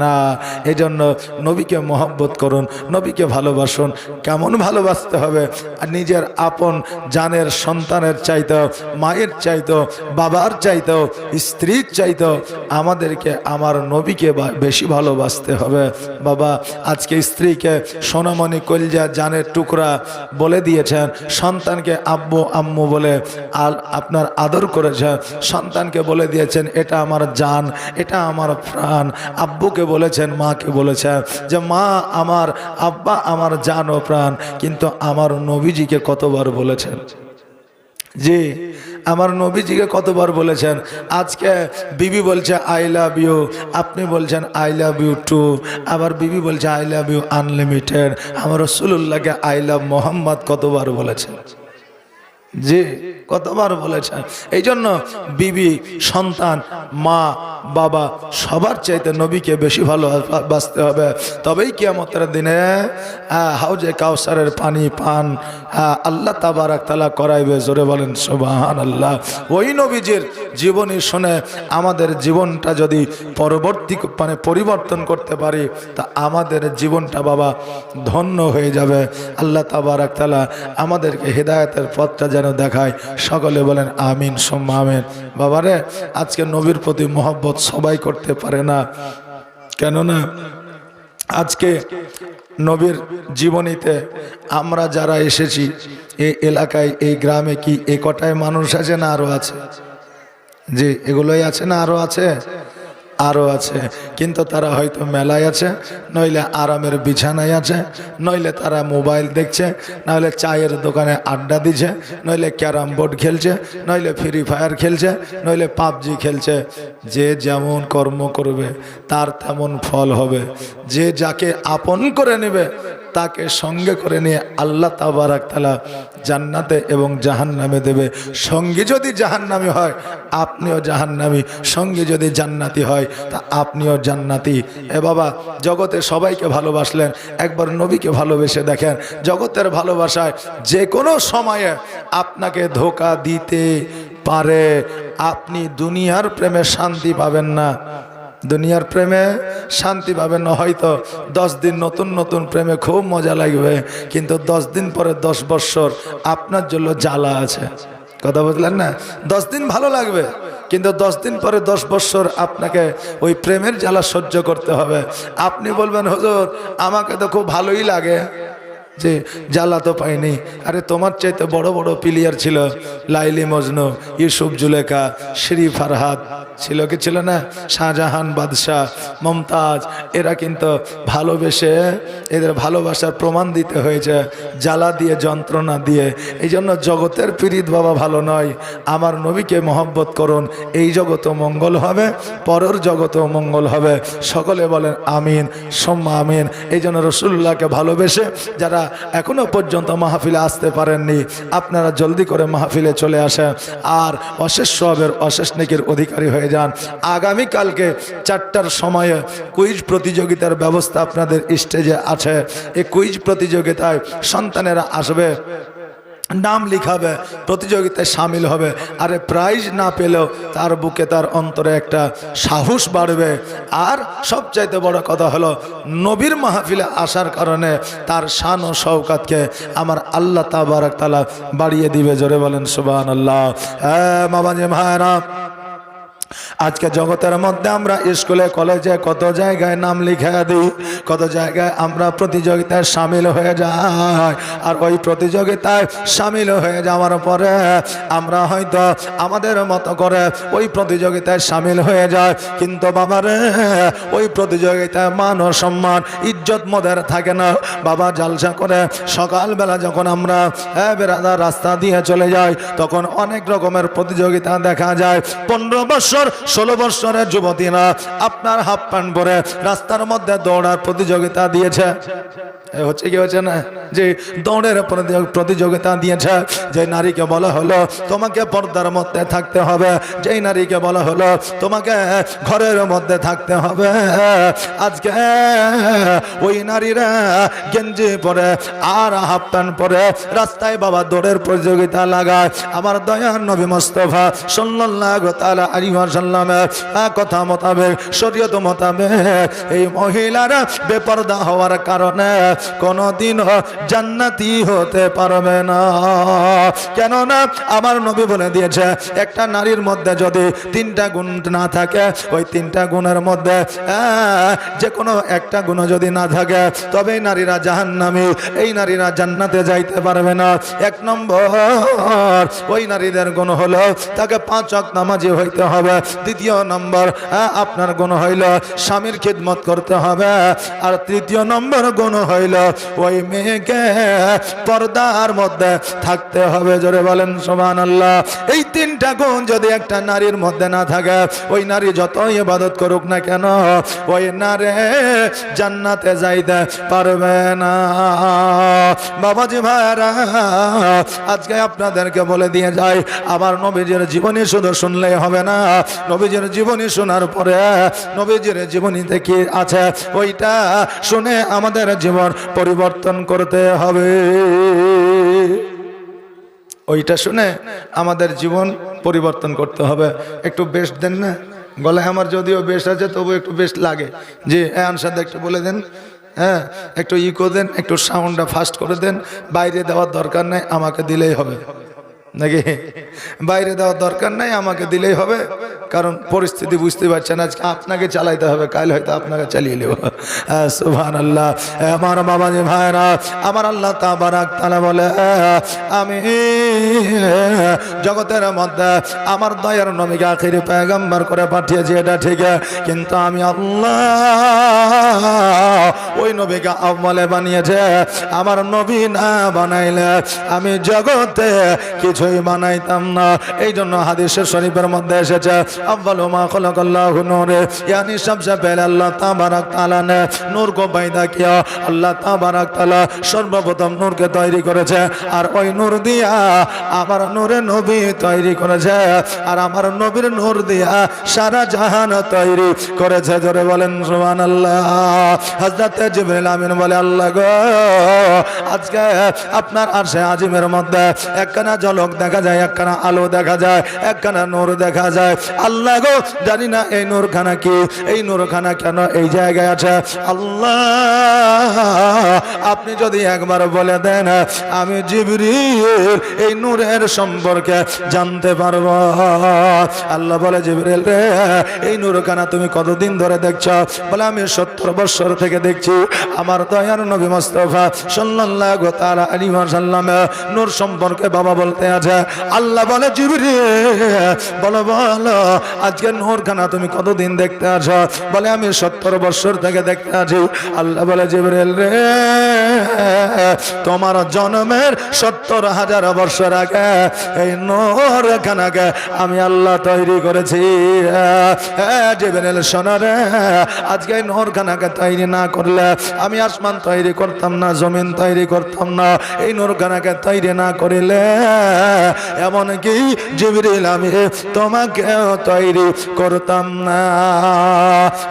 না। এজন্য নবীকে মহব্বত করুন, নবীকে ভালোবাসুন। কেমন ভালোবাসতে হবে? আর নিজের আপন জানের সন্তানের চাইতেও, মায়ের চাইতেও, বাবার চাইতেও, স্ত্রীর চাইতেও আমাদেরকে আমার নবীকে বেশি ভালোবাসতে হবে। বাবা আজকে স্ত্রীকে সোনামণি কলজা জানের টুকরা বলে দিয়েছেন, সন্তানকে আব্বু আম্মু বলে আপনার আদর করেছেন, সন্তানকে বলে দিয়েছেন এটা আমার জান, এটা আমার প্রাণ। আব্বুকে বলেছেন, মাকে বলেছেন যে মা আমার, আব্বা আমার জান ও প্রাণ। কিন্তু আমার নবীজিকে কতবার বলেছেন? জি, আমার নবীজিকে কতবার বলেছেন? আজকে বিবি বলছে আই লাভ ইউ, আপনি বলছেন আই লাভ ইউ টু। আবার বিবি বলছে আই লাভ ইউ আনলিমিটেড। আমার রাসূলুল্লাহকে আই লাভ মোহাম্মদ কতবার বলেছেন? জি, কতবার বলেছেন। এই জন্য বিবি, সন্তান, মা, বাবা সবার চাইতে নবীকে বেশি ভালোবাসতে হবে। তবেই কিয়ামতের দিনে হাউজে কাউসারের পানি পান আল্লাহ তাবারাক তাআলা করাইবে। জোরে বলেন সুবহানাল্লাহ। ওই নবীজির জীবনী শুনে আমাদের জীবনটা যদি পরিবর্তন করতে পারি তা আমাদের জীবনটা বাবা ধন্য হয়ে যাবে। আল্লাহ তাবারাক তাআলা আমাদেরকে হেদায়েতের পথটা যেন দেখায়। সকলে বলেন আমিন সুম্মা আমিন। বাবারে আজকে নবীর প্রতি মহব্বত সবাই করতে পারে না, কেননা আজকে নবীর জীবনীতে আমরা যারা এসেছি এই এলাকায়, এই গ্রামে কি এ কটায় মানুষ আছে না আরো আছে? জি, এগুলোই আছে না আরো আছে? আরও আছে। কিন্তু তারা হয়তো মেলায় আছে, নইলে আরামের বিছানায় আছে, নইলে তারা মোবাইল দেখছে, নইলে চায়ের দোকানে আড্ডা দিচ্ছে, নইলে ক্যারাম বোর্ড খেলছে, নইলে ফ্রি ফায়ার খেলছে, নইলে পাবজি খেলছে। যে যেমন কর্ম করবে তার তেমন ফল হবে। যে যাকে আপন করে নেবে তাকে সঙ্গে করে নিয়ে আল্লাহ তাবারাক তাআলা জান্নাতে এবং জাহান্নামে দেবে। সঙ্গী যদি জাহান্নামী হয় আপনিও জাহান্নামী, সঙ্গী যদি জান্নাতি হয় তা আপনিও জান্নাতি। এ বাবা, জগতে সবাইকে ভালোবাসলেন, একবার নবীকে ভালোবেসে দেখেন। জগতের ভালোবাসায় যে কোনো সময়ে আপনাকে ধোঁকা দিতে পারে। আপনি দুনিয়ার প্রেমে শান্তি পাবেন না, দুনিয়ার প্রেমে শান্তি পাবেন না। হয়তো 10 দিন নতুন নতুন প্রেমে খুব মজা লাগবে, কিন্তু 10 দিন পরে 10 বৎসর আপনার জন্য জ্বালা আছে। কথা বুঝলেন না? 10 দিন ভালো লাগবে, কিন্তু 10 দিন পরে 10 বৎসর আপনাকে ওই প্রেমের জ্বালা সহ্য করতে হবে। আপনি বলবেন হুজুর আমাকে তো খুব ভালোই লাগে, যে জ্বালা তো পাইনি। আরে তোমার চাইতে বড় বড় প্লেয়ার ছিল, লাইলি মজনু, ইউসুফ জুলেখা, শ্রী ফারহাদ ছিল কি ছিল না, শাহজাহান, বাদশাহ, মমতাজ। এরা কিন্তু ভালোবেসে এদের ভালোবাসার প্রমাণ দিতে হয়েছে জ্বালা দিয়ে, যন্ত্রণা দিয়ে। এই জন্য জগতের পীড়িত বাবা ভালো নয়। আমার নবীকে মহব্বত করুন, এই জগতও মঙ্গল হবে, পরের জগতেও মঙ্গল হবে। সকলে বলেন আমিন সুম্মা আমিন। এই জন্য রাসূলুল্লাহকে ভালোবেসে যারা এখনো পর্যন্ত মাহফিলে আসতে পারেননি, আপনারা জলদি করে মাহফিলে চলে আসেন আর অশেষ সওয়াবের, অশেষ নেকির অধিকারী হয়ে যান। আগামীকালকে 4টার সময়ে কুইজ প্রতিযোগিতার ব্যবস্থা আপনাদের স্টেজে আছে। এই কুইজ প্রতিযোগিতায় সন্তানেরা আসবে, নাম লিখাবে, প্রতিযোগিতায় সামিল হবে। আরে প্রাইজ না পেলেও তার বুকে, তার অন্তরে একটা সাহস বাড়বে। আর সবচাইতে বড় কথা হলো নবীর মাহফিলে আসার কারণে তার শান ও শওকতকে আমার আল্লাহ তাবারাক তাআলা বাড়িয়ে দিবে। জোরে বলেন সুবহানাল্লাহ। হ্যাঁ বাবাজি ভাইরা, আজকে জগতের মধ্যে আমরা স্কুলে কলেজে কত জায়গায় নাম লিখে দিই, কত জায়গায় আমরা প্রতিযোগিতায় সামিল হয়ে যাই। আর ওই প্রতিযোগিতায় সামিল হয়ে যাওয়ার পরে আমরা হয়তো আমাদের মতো করে ওই প্রতিযোগিতায় সামিল হয়ে যায়, কিন্তু বাবারে ওই প্রতিযোগিতায় মান ও সম্মান, ইজ্জত মদের থাকে না। বাবা জালসা করে সকালবেলা যখন আমরা বেরাদার রাস্তা দিয়ে চলে যাই তখন অনেক রকমের প্রতিযোগিতা দেখা যায়। 15 বছর 16 বছরের যুবতীরা আপনার হাফ প্যান্ট পরে রাস্তার মধ্যে দৌড়ার প্রতিযোগিতা দিয়েছে। হচ্ছে কি হচ্ছে না, যে দৌড়ের প্রতিযোগিতা দিয়েছে। যে নারীকে বলা হলো তোমাকে পর্দার মধ্যে থাকতে হবে, যেই নারীকে বলা হলো তোমাকে ঘরের মধ্যে থাকতে হবে, আজকে ওই নারীরা গেঞ্জি পরে আর হাফ প্যান্ট পরে রাস্তায় বাবা দৌড়ের প্রতিযোগিতা লাগায়। আমার দয়ার নবী মুস্তাফা সাল্লাল্লাহু তাআলা আলাইহি ওয়াসাল্লাম সাল্লামের কথা মোতাবেক, শরীয়ত মোতাবেক এই মহিলারা বেপরদা হওয়ার কারণে কোনোদিনও জান্নাতি হতে পারবে না। কেননা আমার নবী বলে দিয়েছে, একটা নারীর মধ্যে যদি 3টা গুণ না থাকে, ওই 3টা গুণের মধ্যে যে কোনো একটা গুণ যদি না থাকে, তবে নারীরা জাহান্নামী, এই নারীরা জান্নাতে যাইতে পারবে না। 1 নম্বর, ওই নারীদের গুণ হলো তাকে 5 ওয়াক্ত নামাজি হইতে হবে। 2 নম্বর, আপনার গুণ হইল স্বামীর খিদমত করতে হবে। আর 3 নম্বর গুণ হইল ওই মেয়েকে পর্দার মধ্যে থাকতে হবে। জোরে বলেন সুবহানাল্লাহ। এই 3টা গুণ যদি একটা নারীর মধ্যে না থাকে, ওই নারী যত ইবাদত করুক না কেন, ওই নারী জান্নাতে যাইতে পারবে না। বাবাজি ভাইরা, আজকে আপনাদেরকে বলে দিয়ে যাই, আমার নবীজির জীবনী শুধু শুনলেই হবে না, নবীজির জীবনী শোনার পরে নবীজির জীবনীতে কি আছে ওইটা শুনে আমাদের জীবন পরিবর্তন করতে হবে। ওইটা শুনে আমাদের জীবন পরিবর্তন করতে হবে। একটু বেশ দেন না, গলায় আমার যদিও বেশ আছে তবু একটু বেশ লাগে। জি আনসাদ একটু বলে দেন, হ্যাঁ একটু ইকো দেন, একটু সাউন্ডটা ফাস্ট করে দেন। বাইরে দেওয়ার দরকার নাই, আমাকে দিলেই হবে নাকি? বাইরে দেওয়ার দরকার নাই, আমাকে দিলেই হবে। কারণ পরিস্থিতি বুঝতে পারছেন, আজকে আপনাকে চালাইতে হবে, কাল হয়তো আপনাকে চালিয়ে নেব। সুবহানাল্লাহ। আমার বাবাজি ভাইরা, আমার আল্লাহ তাবারাক তাআলা বলে, আমি জগতের মধ্যে আমার দয়ার নবীকে আখিরি পয়গম্বর করে পাঠিয়েছি, এটা ঠিক, কিন্তু আমি আল্লাহ ওই নবীকে আউয়ালে বানিয়েছে। আমার নবী না বানাইলে আমি জগতে কিছুই বানাইতাম না। এই জন্য হাদিসের শরীফের মধ্যে এসেছে, আউয়ালু মা খালাকাল্লাহু নূর, यानी सबसे पहले अल्लाह तबारक ताला ने नूर को पैदा किया। अल्लाह तबारक ताला सर्वप्रथम नूरকে তৈরি করেছে, আর ওই নূর দিয়া আমার নূরে নবী তৈরি করেছে, আর আমার নবীর নূর দিয়া সারা জাহান তৈরি করেছে। জোরে বলেন সুবহানাল্লাহ। হযরত জিবরিল আমিন বলে, আল্লাহ গো, আজকে আপনার আরশে আজিমের মধ্যে একখানা ঝলক দেখা যায়, একখানা আলো দেখা যায়, একখানা নূর দেখা যায়। আল্লাহ গো, জানি না এই নূরখানা কি, এই নূরখানা কেন এই জায়গায় আছে। আল্লাহ আপনি যদি একবার বলে দেন, আমি জিবরিল এই নূরের সম্পর্কে জানতে পারবো। আল্লাহ বলে, জিবরিল রে, এই নূরখানা তুমি কতদিন ধরে দেখছো? বলে, আমি 70 বছর থেকে দেখছি। আমার দয়ার নবী মুস্তাফা সাল্লাল্লাহু তাআলা আলাইহি ওয়াসাল্লাম নূর সম্পর্কে বাবা বলতে আছে। আল্লাহ বলে, জিবরিল বলো বলো, আজকে নূরখানা তুমি কতদিন দেখতে আছো? বলে, আমি 70 বছর থেকে দেখতে আছি। আল্লাহ বলে, জিবরিল রে, তোমার জন্মের 70,000 বছর আগে এই নূরখানাকে আমি আল্লাহ তৈরি করেছি। জিবরিল শোনো রে, আজকে এই নূরখানাকে তৈরি না করলে আমি আসমান তৈরি করতাম না, জমিন তৈরি করতাম না। এই নূরখানাকে তৈরি না করিলে এমনকি জিবরিল আমি তোমাকেও তৈরি করতাম না।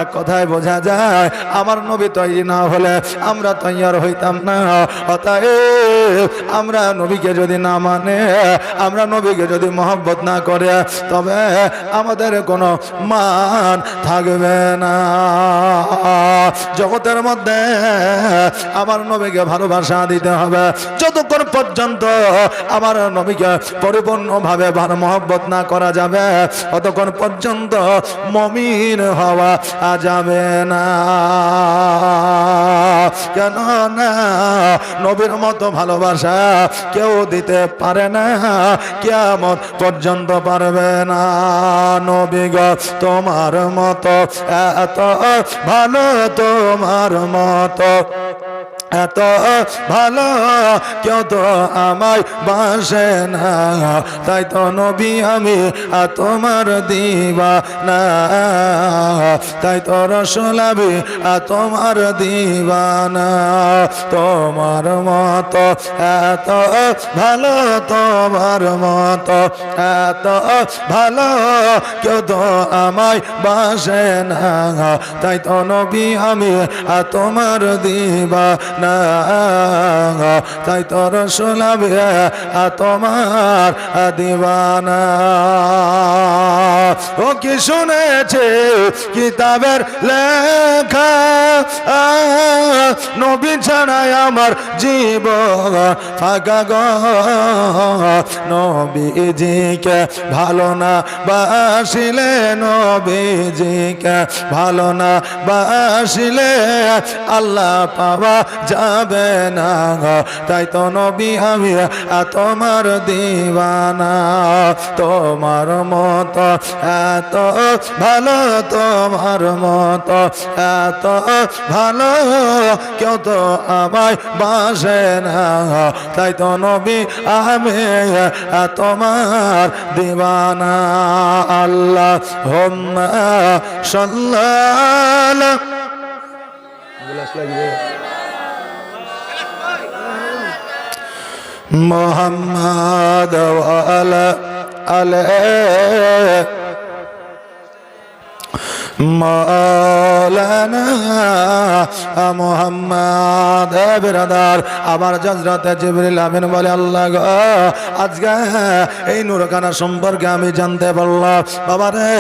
এক কথায় বোঝা যায়, আমার নবী তৈরি না হলে আমরা তৈয়ার হইতাম না। অতএব আমরা নবীকে যদি না মানে, আমরা নবীকে যদি মহব্বত না করে, তবে আমাদের কোনো মান থাকবে না। জগতের মধ্যে আমার নবীকে ভালোবাসা দিতে হবে। যতক্ষণ পর্যন্ত আমার নবীকে পরিপূর্ণভাবে মহব্বত না করা যাবে, ততক্ষণ পর্যন্ত মুমিন হওয়া যাবে না। কেন না, নবীর মতো ভালোবাসা কেউ দিতে পারে না, কিয়ামত পর্যন্ত পারবে না। নবী গো, তোমার মতো এত ভালো, তোমার মতো এত ভালো কেউ তো আমায় বাসে না, তাই তো নবী আমি তোমার দিওয়ানা, তাই তো রাসূল আমি তোমার দিওয়ানা। তোমার মতো এত ভালো, তোমার মতো এত ভালো কেউ তো আমায় বাসে না, তাই তো নবী আমি তোমার দিওয়ানা। না তাই তো রসুল আমি তোমার দিওয়ানা ও কি শুনেছে কিতাবের লেখা নবী ছাড়াই আমার জীবন ফাঁকা গো নবীজিকে ভালো না বাসিলে নবীজিকে ভালো না বাসিলে আল্লাহ পাওয়া যাবে না তাই তো নবী আমি তোমার দিওয়ানা তোমার মতো এত ভালো তোমার মতো এত ভালো কেউ তো আমায় বাসে না তাই তো নবী আমি তোমার দিওয়ানা আল্লাহ হুম্মা সাল্লাল্লাহু মুহাম্মাদ ওয়া আলা আলিহি মাওলানা মুহাম্মদ বিরাদার আমার হযরতে জিবরিল আমিন বলে আল্লাহ গো আজকে এই নূরখানা সম্পর্কে আমি জানতে পারলাম বাবা রে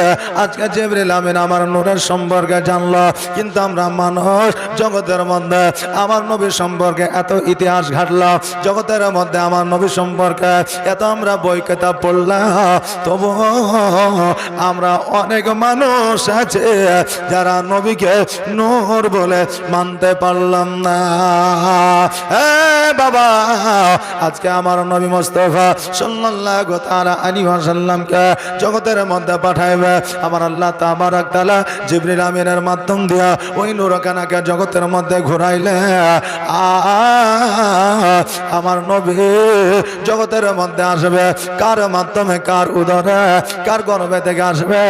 আজকে জিবরিল আমিন আমার নূরের সম্পর্কে জানলো কিন্তু আমরা মানুষ জগতের মধ্যে আমার নবী সম্পর্কে এত ইতিহাস ঘাটলাম জগতের মধ্যে আমার নবী সম্পর্কে এত আমরা বই কিতাব পড়লাম তবু আমরা অনেক মানুষ আছে যারা নবীকে নূর বলে মানতে পারলাম না বাবা আজকে আমার নবী মুস্তাফা সাল্লাল্লাহু তাআলা আলাইহি ওয়াসাল্লামকে জগতের মধ্যে পাঠাইবে আমার আল্লাহ তাবারক তাআলা জিবরিল আমিনের মাধ্যম দিয়া ওই নূরখানাকে জগতের মধ্যে ঘুরাইলে আমার নবী জগতের মধ্যে আসবে কার মাধ্যমে কার উদরে কার গর্ভে থেকে আসবে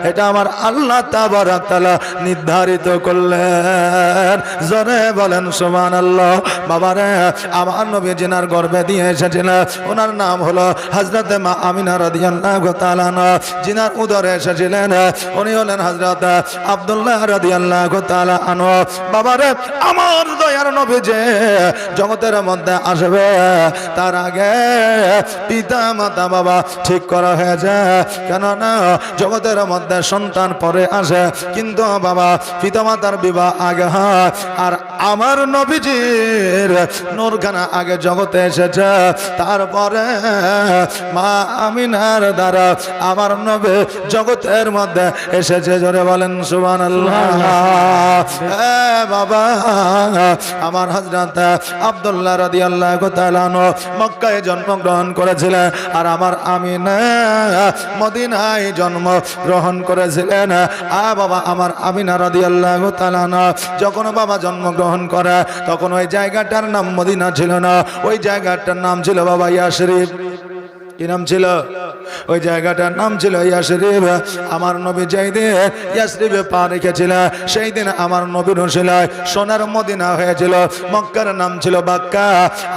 এটা আমার আল্লাহ তাবারক তাআলা নির্ধারিত করলেন জোরে বলেন সুবহানাল্লাহ বাবারে আমার নবী জিনার গর্ভে দিয়ে এসেছিলেন ওনার নাম হলো হযরত মা আমিনা রাদিয়াল্লাহু তাআলা আনহা জিনার উদরে এসেছিলেন উনি হলেন হযরত আব্দুল্লাহ রাদিয়াল্লাহু তাআলা আনহু বাবারে আমার দয়ার নবী যে জগতের মধ্যে আসবে তার আগে পিতা মাতা বাবা ঠিক করা হয়েছে কেননা জগতের মধ্যে সন্তান পরে আসে কিন্তু বাবা পিতা মাতার বিবাহ আগে হয় আর আমার নবীজির নূরখানা আগে জগতে এসেছে তারপরে মা আমিনার দ্বারা আমার নবী জগতের মধ্যে এসেছে জোরে বলেন সুবহানাল্লাহ বাবা আমার হযরত আব্দুল্লাহ রাদিয়াল্লাহু তাআলা আনহু মক্কায় জন্মগ্রহণ করেছিলেন আর আমার আমিনা মদিনায় জন্মগ্রহণ করেছিলেন বাবা আমার আমিনা রাদিয়াল্লাহু তাআলা আনহা যখন বাবা জন্মগ্রহণ করে তখন ওই জায়গাটার নাম মদিনা ছিল না ওই জায়গাটার নাম ছিল বাবা ইয়াসরিব কি নাম ছিল ওই জায়গাটার নাম ছিল ইয়াসরিব আমার নবী যেই দিন ইয়াসরিবে পা রেখেছিলেন সেই দিন আমার নবীর উসিলায় সোনার মদিনা হয়েছিল মক্কার নাম ছিল বাক্কা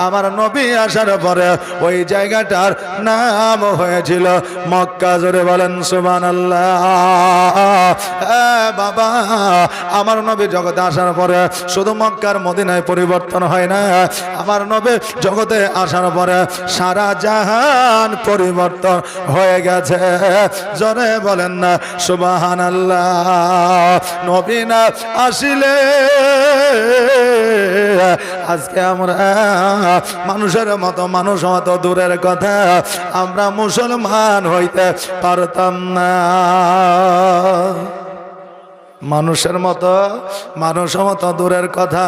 আমার নবী আসার পরে ওই জায়গাটার নাম হয়েছিল মক্কা জোরে বলেন সুবহানাল্লাহ বাবা আমার নবী জগতে আসার পরে শুধু মক্কার মদিনায় পরিবর্তন হয় না আমার নবী জগতে আসার পরে সারা জাহান পরিবর্তন হয়ে গেছে জোরে বলেন না সুবহানাল্লাহ নবী না আসিলে আজকে আমরা মানুষের মতো মানুষ মতো দূরের কথা আমরা মুসলমান হইতে পারতাম না মানুষের মতো দূরের কথা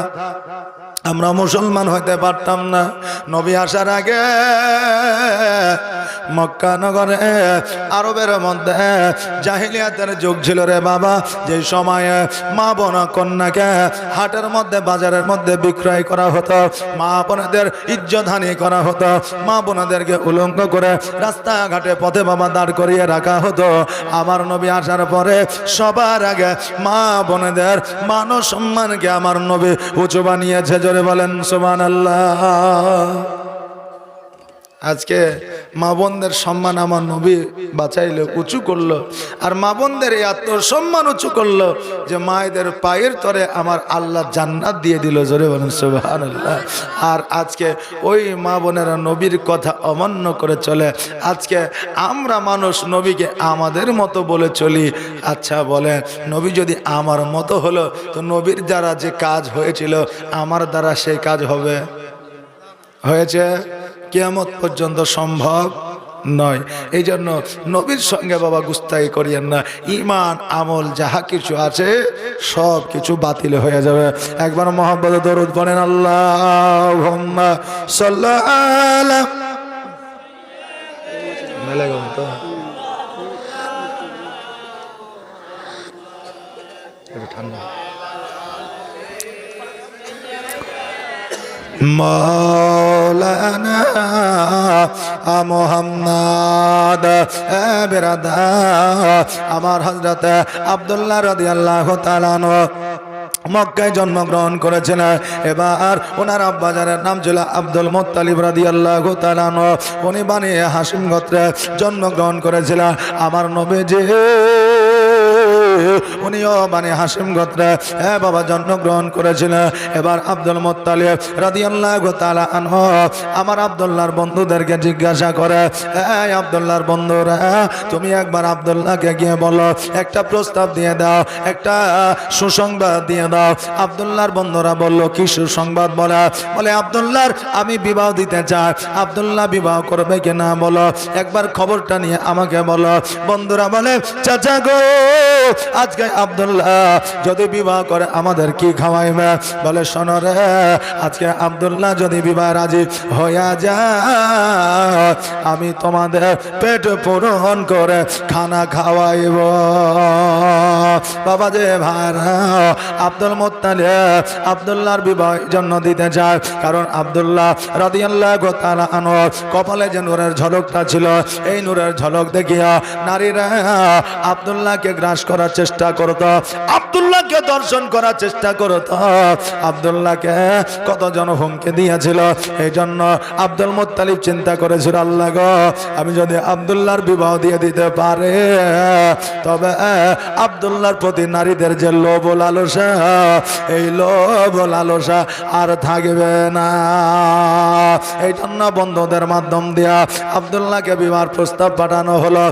আমরা মুসলমান হইতে পারতাম না নবী আসার আগে মক্কা নগরে আরবের মধ্যে জাহিলিয়াতের যুগ ছিল রে বাবা যে সময়ে মা বোন কন্যাকে হাটের মধ্যে বাজারের মধ্যে বিক্রয় করা হতো মা বোনদের ইজ্জতহানি করা হতো মা বোনদেরকে উলঙ্গ করে রাস্তাঘাটে পথে বাবা দাঁড় করিয়ে রাখা হতো আমার নবী আসার পরে সবার আগে মা বোনদের মান সম্মানকে আমার নবী উঁচু বানিয়েছে জোরে বলেন সুবহানাল্লাহ আজকে মা বোনদের সম্মান আমার নবী বাঁচাইলো, উঁচু করলো। আর মা বোনদের এই আত্মসম্মান উঁচু করলো যে মায়েদের পায়ের তরে আমার আল্লাহ জান্নাত দিয়ে দিল। জোরে বলেন সুবহানাল্লাহ। আর আজকে ওই মা বোনেরা নবীর কথা অমান্য করে চলে। আজকে আমরা মানুষ নবীকে আমাদের মতো বলে চলি। আচ্ছা বলে, নবী যদি আমার মতো হলো তো নবীর দ্বারা যে কাজ হয়েছিল আমার দ্বারা সেই কাজ হবে? হয়েছে? কিয়ামত পর্যন্ত সম্ভব নয়। এই জন্য নবীর সঙ্গে বাবা গুস্তাই করিয়েন না। ঈমান আমল যাহা কিছু আছে সব কিছু বাতিল হয়ে যাবে। একবার মুহাম্মদ দরুদ পড়েন, আল্লাহুম্মা সাল্লি আলা ঠান্ডা মৌলানা মুহাম্মদ বেরাদা আমার হযরত আব্দুল্লাহ রাদিয়াল্লাহু তাআলা আনহু মক্কায় জন্মগ্রহণ করেছিলেন। এবার ওনার আব্বাজানের নাম ছিল আব্দুল মুত্তালিব রাদিয়াল্লাহু তাআলা আনহু। উনি বনি হাশিম গোত্রে জন্মগ্রহণ করেছিলেন। আমার নবীজি উনিও বনি হাশিম গোত্রে বাবা জন্মগ্রহণ করেছিলেন। এবার আব্দুল মুত্তালিব রাদিয়াল্লাহু তাআলা আনহু আমার আব্দুল্লাহর বন্ধুদেরকে জিজ্ঞাসা করে, এই আব্দুল্লাহর বন্ধুরা, তুমি একবার আব্দুল্লাহকে গিয়ে বলো, একটা প্রস্তাব দিয়ে দাও, একটা সুসংবাদ দিয়ে দাও। আব্দুল্লাহর বন্ধুরা বলল, কি সুসংবাদ? বলে আব্দুল্লাহর আমি বিবাহ দিতে চাই। আব্দুল্লাহ বিবাহ করবে কিনা বলো, একবার খবরটা নিয়ে আমাকে বলো। বন্ধুরা বলে, চাচা গো, আজকে আব্দুল্লাহ যদি বিবাহ করে আমাদের কি খাওয়াইবে? বলে, শোনো রে, আজকে আব্দুল্লাহ যদি বিবাহ রাজি হইয়া যায় আমি তোমাদের পেট পূরণ করে খানা খাওয়াইব। বাবা যে ভাইরা, আব্দুল মুত্তালিব আব্দুল্লাহর বিবাহের জন্য দিতে চায়, কারণ আব্দুল্লাহ রাদিয়াল্লাহু তাআলা আনহু কপালে যে নূরের ঝলকটা ছিল, এই নূরের ঝলক দেখিয়া নারীরা আব্দুল্লাহকে গ্রাস করার চেষ্টা করত, আব্দুল্লাহকে দর্শন করার চেষ্টা করত, আব্দুল্লাহকে কতজন হুমকি দিয়েছিল। এই জন্য আব্দুল মুত্তালিব চিন্তা করেছিল, আল্লাহ গো, আমি যদি আব্দুল্লাহর বিবাহ দিয়ে দিতে পারে তবে আব্দুল্লাহর প্রতি নারীদের যে লোভ লালসা, এই লোভ লালসা আর থাকবে না। এই জন্য বন্ধুদের মাধ্যম দিয়া আব্দুল্লাহকে বিবাহের প্রস্তাব পাঠানো হলো।